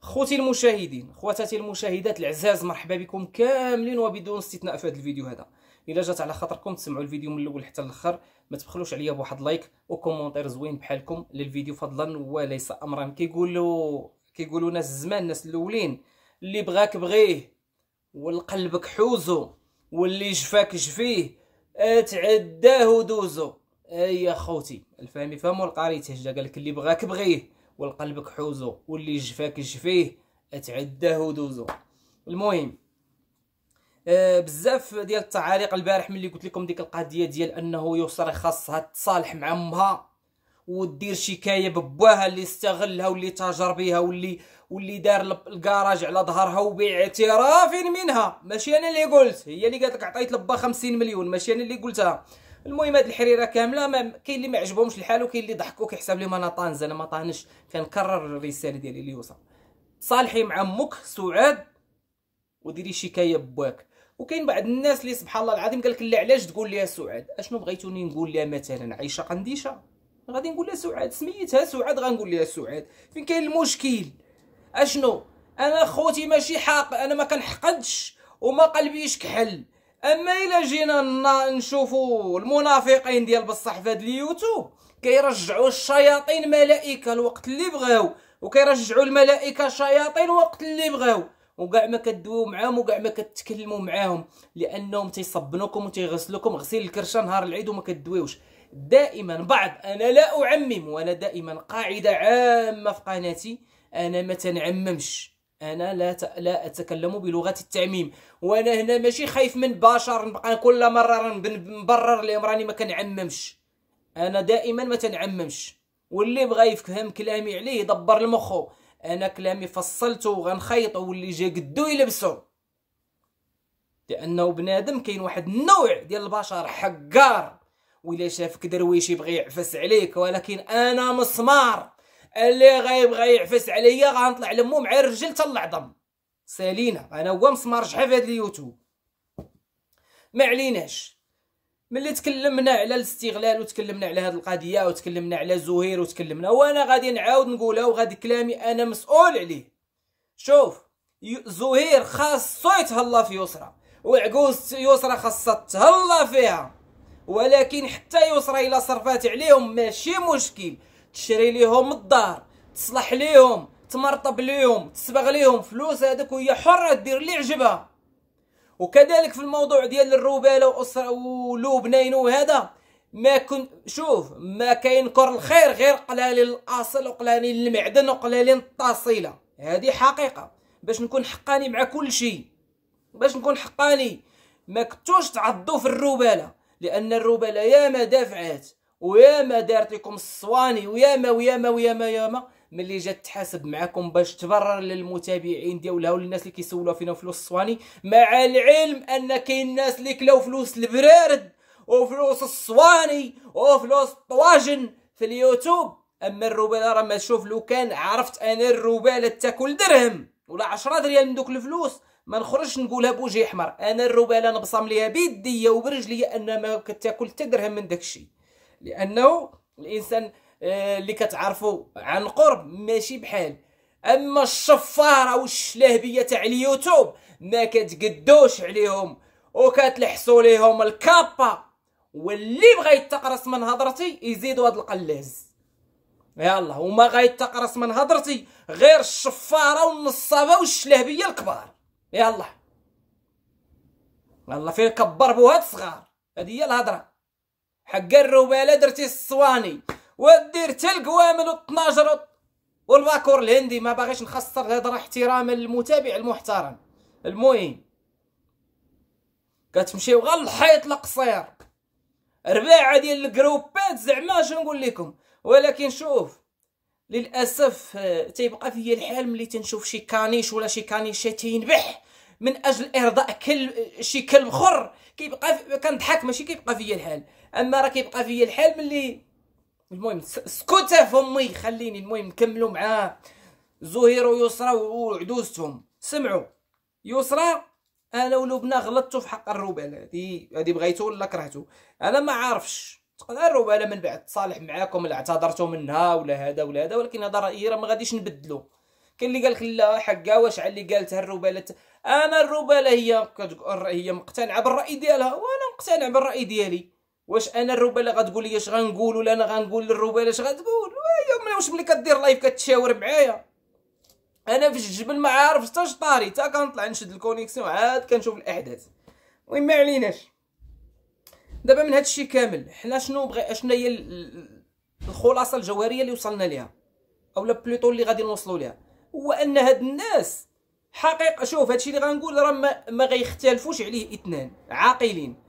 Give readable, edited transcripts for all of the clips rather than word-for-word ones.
خوتي المشاهدين، خواتاتي المشاهدات العزاز، مرحبا بكم كاملين وبدون استثناء في هذا الفيديو هذا. الا جات على خاطركم تسمعوا الفيديو من الاول حتى الاخر، ما تبخلوش عليا بواحد لايك وكومونتير زوين بحالكم للفيديو فضلا وليس امرا. كيقولوا ناس الزمان، الناس الاولين، اللي بغاك بغيه والقلبك حوزو واللي جفاك جفيه اتعداه دوزو. اي يا خوتي الفهمي فهموا القاري تهجا، قالك اللي بغاك بغيه والقلبك حوزو واللي جفاك جفيه اتعداه دوزو. المهم بزاف ديال التعاليق البارح ملي قلت لكم ديك القضيه ديال انه يسرى خاصها تصالح مع امها ودير شكايه ببواها اللي استغلها واللي تاجر بها واللي دار الكراج على ظهرها وباعتراف منها. ماشي انا اللي قلت، هي اللي قالت لك عطيت لبا 50 مليون، ماشي انا اللي قلتها. المهم هاد الحريره كامله كاين اللي ما عجبهمش الحال وكاين اللي ضحكوا كيحسب لهم انا طانز. انا ما طانش، كنكرر الرساله ديالي ليوصل. صالحي مع امك سعاد وديري شكايه بواك. وكاين بعض الناس اللي سبحان الله العظيم قالك لا علاش تقول ليها سعاد؟ اشنو بغيتوني نقول لها؟ مثلا عايشه قنديشه غادي نقول لها سعاد، سميتها سعاد غنقول لها سعاد. فين كاين المشكل؟ اشنو انا خوتي ماشي حاق، انا ما كنحقدش وما قلبيش كحل. اما الا جينا نشوفوا المنافقين ديال بصح في هذا اليوتيوب كيرجعوا الشياطين ملائكه الوقت اللي بغاو، وكيرجعوا الملائكه شياطين وقت اللي بغاو، وكاع ما كدويو معاهم وكاع ما كتكلموا معاهم، لانهم تيصبنوكم وتيغسلوكم غسيل الكرشه نهار العيد وما كدويوش. دائما بعض، انا لا اعمم، وانا دائما قاعده عامه في قناتي، انا ما تنعممش، انا لا اتكلم بلغه التعميم. وانا هنا ماشي خايف من بشر نبقى كل مره نبرر لهم راني ما كنعممش. انا دائما ما تنعممش، واللي بغى يفهم كلامي عليه يدبر المخو. انا كلامي فصلته وغنخيطه واللي جا قدو يلبسو، لانه بنادم كاين واحد النوع ديال البشر حقار، وإلا شافك درويش يبغي يعفس عليك، ولكن انا مسمار اللي غيبغي يعفس عليا غنطلع لمو مع الرجل حتى العظم. سالينا، انا هو مسمار شحال في هذا اليوتيوب. ما عليناش، ملي تكلمنا على الاستغلال وتكلمنا على هذه القضيه وتكلمنا على زهير وتكلمنا، وانا غادي نعاود نقولها وغادي كلامي انا مسؤول عليه. شوف، زهير خاصو يتهلا في يسرى، وعجوز يسرى خاصها تهلا فيها، ولكن حتى يسرى الا صرفات عليهم ماشي مشكل، تشري ليهم الدار، تصلح ليهم، تمرطب ليهم، تسبغ ليهم فلوس هذاك، وهي حره دير اللي عجبها. وكذلك في الموضوع ديال الروباله واسره ولبنان وهذا، ما كنت شوف، ما كينكر الخير غير قلالين الاصل وقلالين المعدن وقلالين التصيله. هذه حقيقه. باش نكون حقاني مع كل شيء، باش نكون حقاني، ما كنتوش تعضوا في الروباله، لان الروباله ياما دافعات وياما دارت لكم الصواني وياما ملي جات تحاسب معكم باش تبرر للمتابعين ديالها وللناس اللي كيسولوا فينا فلوس الصواني، مع العلم ان كاين ناس اللي كلاو فلوس البرارد وفلوس الصواني وفلوس الطواجن في اليوتيوب. اما الروباله راه ما تشوف، لو كان عرفت انا الروباله تاكل درهم ولا 10 دريال من دوك الفلوس ما نخرجش نقولها بوجهي احمر. انا الروباله نبصم ليها بيديا وبرجليا ان ما كتاكل حتى درهم من داكشي، لانه الانسان اللي كتعرفوا عن قرب ماشي بحال. اما الشفاره والشلهبيه تاع اليوتيوب ما كتقدوش عليهم وكتلحسوا ليهم الكابا، واللي بغى يتقرص من هضرتي يزيدوا هاد القلاز. يلا، وما غيتقرص من هضرتي غير الشفاره والنصابه والشلهبيه الكبار. يلا فين كبر بوهاد الصغار. هادي هي الهضره. حق الروباله درتي الصواني ودير حتى القوامل والطناجر والباكور الهندي. ما باغيش نخسر الهضره احتراما للمتابع المحترم. المهم كتمشيو غير الحيط القصير، رباعه ديال الجروبات، زعما شنو نقول لكم. ولكن شوف، للاسف تيبقى فيا الحال ملي تنشوف شي كانيش ولا شي كانيشه تينبح من اجل ارضاء شي كلب خر، كيبقى كنضحك، ماشي كيبقى فيا الحال. اما راه كيبقى فيا الحال ملي، المهم سكوت فمي، خليني المهم نكملوا مع زهير ويسرى وعدوزتهم. سمعوا، يسرى انا ولبنى غلطتوا في حق الروباله، هذه بغيتو ولا كرهتو انا ما عارفش. تقدر الروباله من بعد تصالح معاكم ولا اعتذرتوا منها ولا هذا ولا هذا، ولكن هذا رايي راه ما غاديش نبدلو. كاين اللي قالك لا حقا واش على اللي قالتها الرباله. انا الرباله هي مقتنعه بالراي ديالها وانا مقتنع بالراي ديالي. واش انا الرباله غتقول لي اش غنقول ولا انا غنقول للرباله اش غتقول؟ واش ملي كدير لايف كتشاور معايا؟ انا في الجبل ما عارف حتى شطاري، حتى كنطلع نشد الكونيكسيون عاد كنشوف الاحداث. المهم ما عليناش. دابا من هادشي كامل حنا شنو هي الخلاصه الجوهريه اللي وصلنا ليها، اولا بلوطو اللي غادي نوصلوا ليها، هو ان هاد الناس حقيقه. شوف هادشي اللي غنقول راه ما غيختلفوش عليه اثنان عاقلين.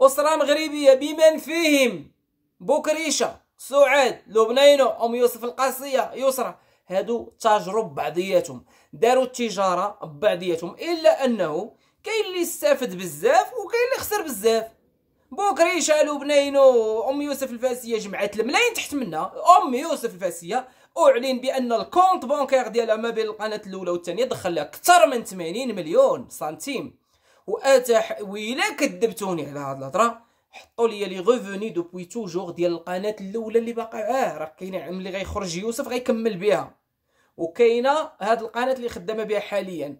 اسره مغربيه بمن فيهم بوكريشه، سعاد، لبنينو، ام يوسف القاسيه، يسرى، هادو تجرب بعضياتهم، داروا التجاره ببعضياتهم، الا انه كاين اللي استفد بزاف وكاين اللي خسر بزاف. بوكريشه، لبنينو، ام يوسف الفاسيه جمعات الملايين تحت منها. ام يوسف الفاسيه اعلن بان الكونت بانكير ديالها ما بين القناه الاولى والثانيه دخل لها اكثر من 80 مليون سنتيم. واتاح ويلا كذبتوني على هاد الهضره حطوا لي لي غوفوني دوبوي توجور ديال القناه الاولى اللي باقا راه كاينه ملي غيخرج يوسف غيكمل بها، وكاينه هاد القناه اللي خدامه بها حاليا.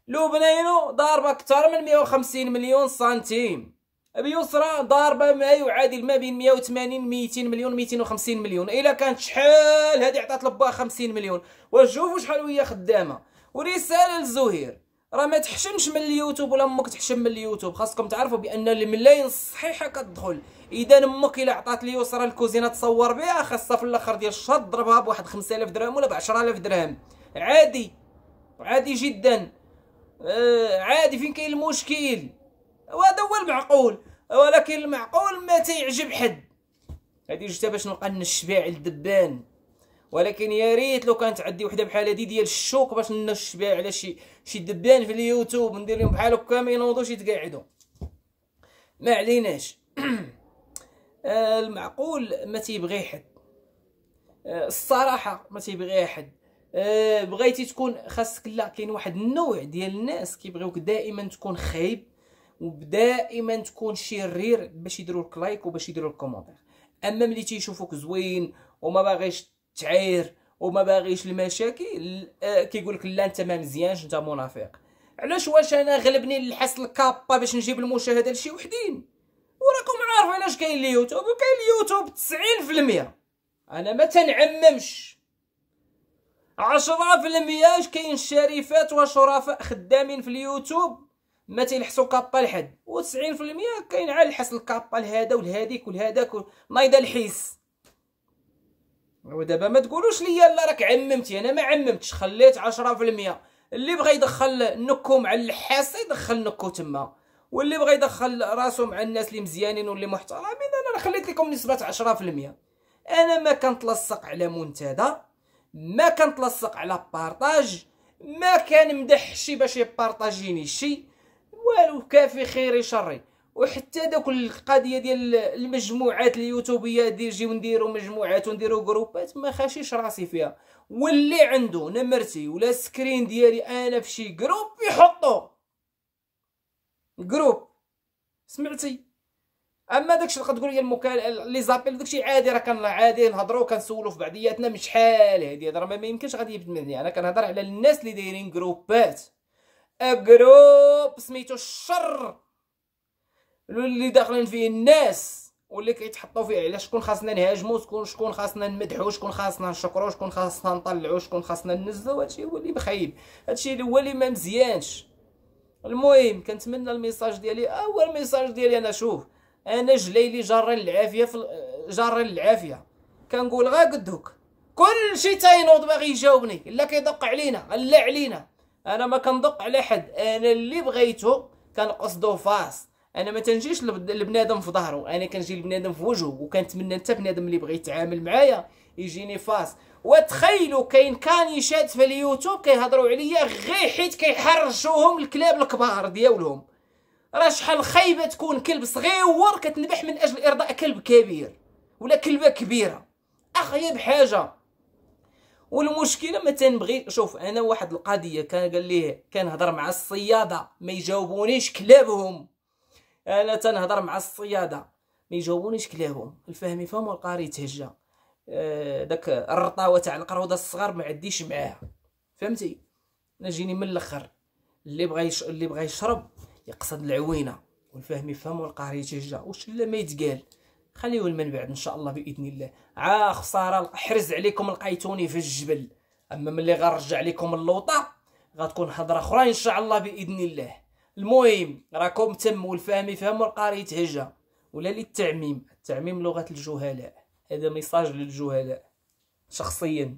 لبنينو ضاربه اكثر من 150 مليون سنتيم، بيسرى ضاربه ما يعادل ما بين 180 200 مليون 250 مليون. الا كانت شحال هذه عطات لباها 50 مليون. وشوفوا شحال وهي خدامه. ورساله للزهير، راه ما تحشمش من اليوتيوب ولا امك تحشم من اليوتيوب، خاصكم تعرفوا بان الملايين الصحيحه كتدخل. اذا امك الا عطات لي يسرى الكوزينه تصور بها خاصها في الاخر ديال الشهر تضربها بواحد 5000 درهم ولا ب 10000 درهم. عادي، عادي جدا، عادي. فين كاين المشكل؟ وهذا هو المعقول، ولكن المعقول ما تيعجب حد. هادي جبتها باش نبقى نشبع الدبان، ولكن يا ريت لو كانت عندي وحده بحال هادي ديال الشوك باش نشبع على شي دبان في اليوتيوب ندير لهم بحال هكا ما ينوضوش يتقاعدوا. ما عليناش. المعقول ما تيبغي حد، الصراحه ما تيبغي حد. بغيتي تكون خاصك، لا كاين واحد النوع ديال الناس كيبغيوك دائما تكون خايب ودائما تكون شرير باش يديروا لك لايك وباش يديروا لك كومونتير. اما ملي تيشوفوك زوين وما باغيش تعاير وما باغيش المشاكل كيقول لك لا انت ما مزيانش انت منافق. علاش؟ واش انا غلبني الحس الكابا باش نجيب المشاهده لشي وحدين؟ وراكم عارفين اش كاين اليوتيوب، وكاين اليوتيوب 90%. انا ما تنعممش 10% كاين شريفات وشرفاء خدامين في اليوتيوب ما تيلحسوا كابا لحد، و90% كاين عا الحس الكابا لهذا ولهذيك ولهذاك نايضه الحس. ودابا ما تقولوش ليا لا راك عممتي، انا ما عممتش، خليت 10%. اللي بغى يدخل نكو مع الحاسه يدخل نكو تما، واللي بغى يدخل راسو مع الناس اللي مزيانين واللي محترمين انا خليت لكم نسبه 10%. انا ما كنتلصق على منتدى، ما كنتلصق على بارطاج، ما كنمدح شي باش يبارطاجيني شي والو، كافي خيري شري. وحتى داك القضيه ديال المجموعات اليوتيوبيه نجيو نديرو مجموعات ونديرو جروبات ما خاشيش راسي فيها. واللي عنده نمرتي ولا سكرين ديالي انا في شي جروب يحطو جروب، سمعتي؟ اما داكشي اللي كتقول لي لي زابيل داكشي عادي، راه كان عادي نهضروا كنسولوا في بعضياتنا. مش شحال هادي راه ما يمكنش غادي يبدلني. انا كنهضر على الناس اللي دايرين جروبات، جروب سميتو الشر اللي داخلين فيه الناس واللي كيتحطوا فيه على شكون خاصنا نهاجمو، شكون خاصنا نمدحو، شكون خاصنا نشكرو، شكون خاصنا نطلعو، شكون خاصنا ننزلو. هادشي هو اللي بخايب، هادشي هو اللي ما مزيانش. المهم كنتمنى الميساج ديالي، اول ميساج ديالي انا شوف انا جليلي جارين العافيه جارين العافيه، كنقول غا قدوك كلشي تاينوض باغي يجاوبني الا كيدق علينا لا علينا. انا ما كندق على حد، انا اللي بغيتو كنقصدو فاس. انا ما تنجيش لبنادم في ظهره، انا كنجي لبنادم في وجهه، وكنتمنى حتى بنادم اللي بغى يتعامل معايا يجيني فاس. وتخيلوا كاين كانيشات في اليوتيوب كيهضروا عليا غير حيت كيحرشوهم الكلاب الكبار ديالهم. راه شحال خايبه تكون كلب صغيور كتنبح من اجل ارضاء كلب كبير ولا كلبه كبيره، اخيب حاجه. والمشكله ما تنبغي، شوف انا واحد القضيه كان قال ليه كنهضر مع الصياده ما يجاوبونيش كلابهم. انا تنهضر مع الصياده ما يجاوبونيش كلابهم، الفهم يفهم والقاري يتهجى. داك الرطاوه تاع القروده الصغار ما عنديش معاها، فهمتي؟ انا جيني من الاخر. اللي بغى يشرب يقصد العوينه، والفهم يفهم والقاري يتهجى، واش لا ما يتقال خليه من بعد ان شاء الله باذن الله. خساره حرز عليكم لقيتوني في الجبل، اما ملي غنرجع لكم اللوطه غتكون هضره اخرى ان شاء الله باذن الله. المهم راكم تم، والفهم يفهم والقاري يتهجى، ولا للتعميم، التعميم لغه الجهلاء. هذا ميساج للجهلاء شخصيا.